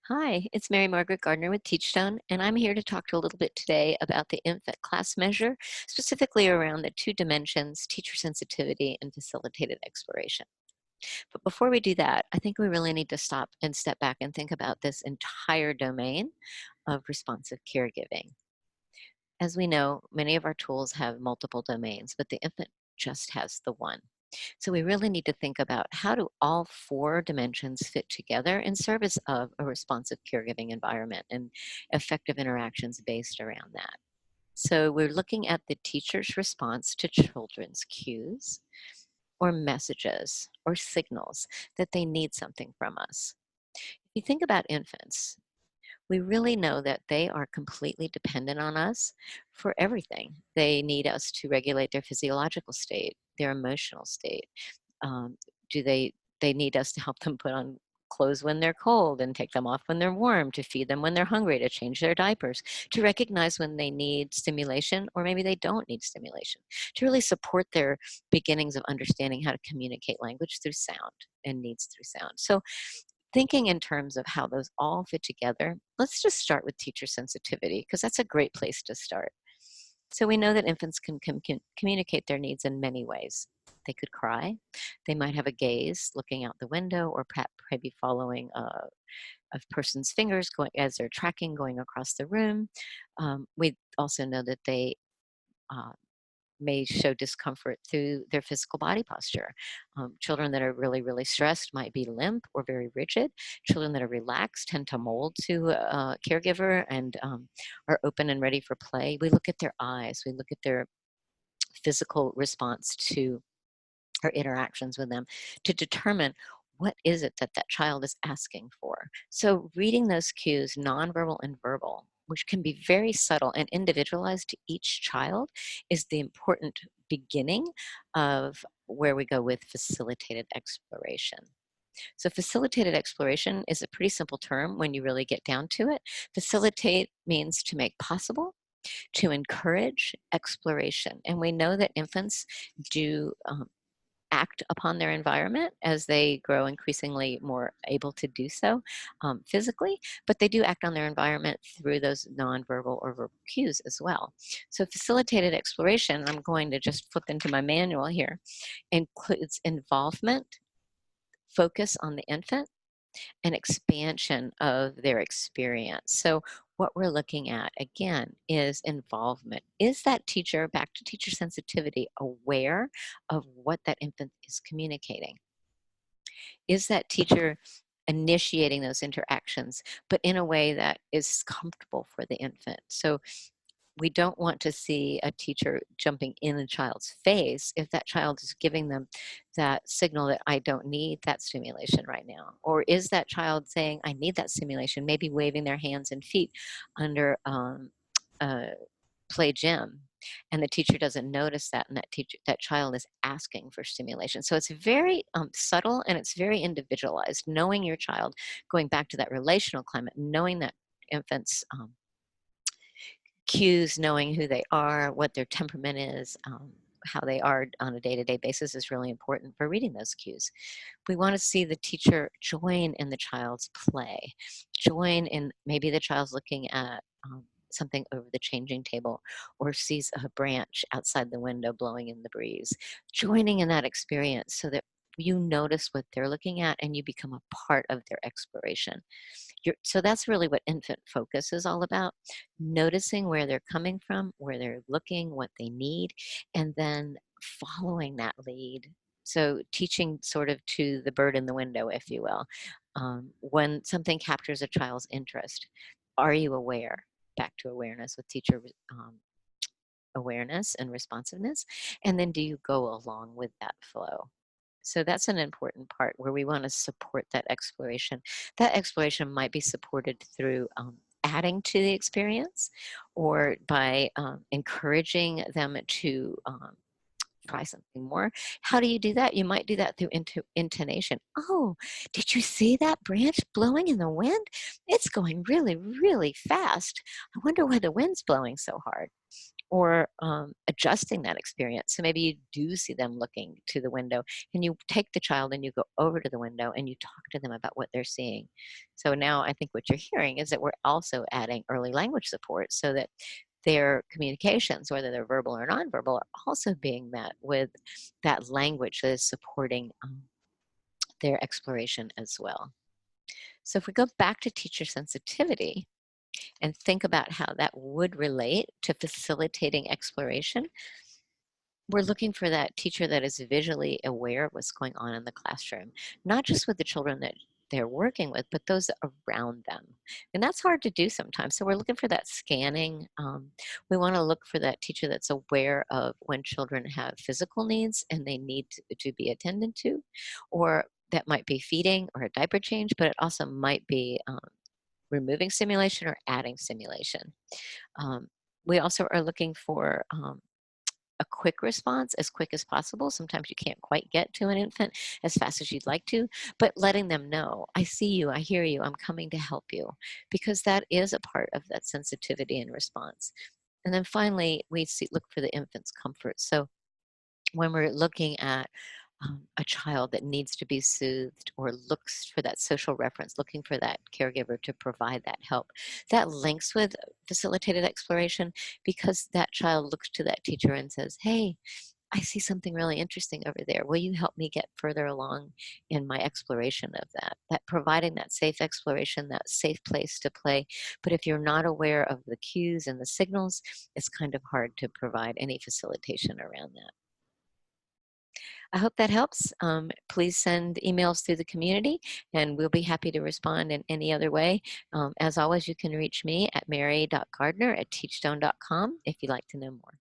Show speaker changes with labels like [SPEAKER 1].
[SPEAKER 1] Hi, it's Mary Margaret Gardner with Teachstone, and I'm here to talk to you a little bit today about the infant class measure, specifically around the two dimensions, teacher sensitivity and facilitated exploration. But before we do that, I think we really need to stop and step back and think about this entire domain of responsive caregiving. As we know, many of our tools have multiple domains, but the infant just has the one. So we really need to think about how do all four dimensions fit together in service of a responsive caregiving environment and effective interactions based around that. So we're looking at the teacher's response to children's cues or messages or signals that they need something from us. If you think about infants, we really know that they are completely dependent on us for everything. They need us to regulate their physiological state, their emotional state. Um, do they need us to help them put on clothes when they're cold and take them off when they're warm, to feed them when they're hungry, to change their diapers, to recognize when they need stimulation or maybe they don't need stimulation, to really support their beginnings of understanding how to communicate language through sound and needs through sound. So thinking in terms of how those all fit together, let's just start with teacher sensitivity because that's a great place to start. So we know that infants can communicate their needs in many ways. They could cry. They might have a gaze looking out the window or perhaps maybe following a person's fingers going as they're tracking going across the room. We also know that they uh, may show discomfort through their physical body posture. Children that are really, really stressed might be limp or very rigid. Children that are relaxed tend to mold to a caregiver and are open and ready for play. We look at their eyes, we look at their physical response to our interactions with them to determine what is it that that child is asking for. So reading those cues, nonverbal and verbal, which can be very subtle and individualized to each child, is the important beginning of where we go with facilitated exploration. So facilitated exploration is a pretty simple term when you really get down to it. Facilitate means to make possible, to encourage exploration. And we know that infants do act upon their environment as they grow increasingly more able to do so physically, but they do act on their environment through those nonverbal or verbal cues as well. So facilitated exploration, I'm going to just flip into my manual here, includes involvement, focus on the infant, and expansion of their experience. So what we're looking at again is involvement. Is that teacher, back to teacher sensitivity, aware of what that infant is communicating? Is that teacher initiating those interactions, but in a way that is comfortable for the infant? So we don't want to see a teacher jumping in a child's face if that child is giving them that signal that I don't need that stimulation right now. Or is that child saying, I need that stimulation, maybe waving their hands and feet under a play gym, and the teacher doesn't notice that, and that child is asking for stimulation. So it's very subtle and it's very individualized. Knowing your child, going back to that relational climate, knowing that infants cues, knowing who they are, what their temperament is, how they are on a day-to-day basis is really important for reading those cues. We want to see the teacher join in the child's play, join in maybe the child's looking at something over the changing table or sees a branch outside the window blowing in the breeze, joining in that experience so that you notice what they're looking at and you become a part of their exploration. So that's really what infant focus is all about, noticing where they're coming from, where they're looking, what they need, and then following that lead. So teaching sort of to the bird in the window, if you will. When something captures a child's interest, are you aware? Back to awareness with teacher awareness and responsiveness. And then do you go along with that flow? So that's an important part where we want to support that exploration. That exploration might be supported through adding to the experience or by encouraging them to try something more. How do you do that? You might do that through intonation. Oh, did you see that branch blowing in the wind? It's going really, really fast. I wonder why the wind's blowing so hard. or adjusting that experience. So maybe you do see them looking to the window, and you take the child and you go over to the window and you talk to them about what they're seeing. So now I think what you're hearing is that we're also adding early language support so that their communications, whether they're verbal or nonverbal, are also being met with that language that is supporting their exploration as well. So if we go back to teacher sensitivity and think about how that would relate to facilitating exploration, we're looking for that teacher that is visually aware of what's going on in the classroom, not just with the children that they're working with, but those around them. And that's hard to do sometimes. So we're looking for that scanning. We want to look for that teacher that's aware of when children have physical needs and they need to be attended to, or that might be feeding or a diaper change, but it also might be removing stimulation or adding stimulation. Um, we also are looking for a quick response as quick as possible. Sometimes you can't quite get to an infant as fast as you'd like to, but letting them know, I see you, I hear you, I'm coming to help you, because that is a part of that sensitivity and response. And then finally, look for the infant's comfort. So when we're looking at a child that needs to be soothed or looks for that social reference, looking for that caregiver to provide that help, that links with facilitated exploration because that child looks to that teacher and says, hey, I see something really interesting over there. Will you help me get further along in my exploration of that? That providing that safe exploration, that safe place to play. But if you're not aware of the cues and the signals, it's kind of hard to provide any facilitation around that. I hope that helps. Please send emails through the community, and we'll be happy to respond in any other way. As always, you can reach me at mary.gardner@teachstone.com if you'd like to know more.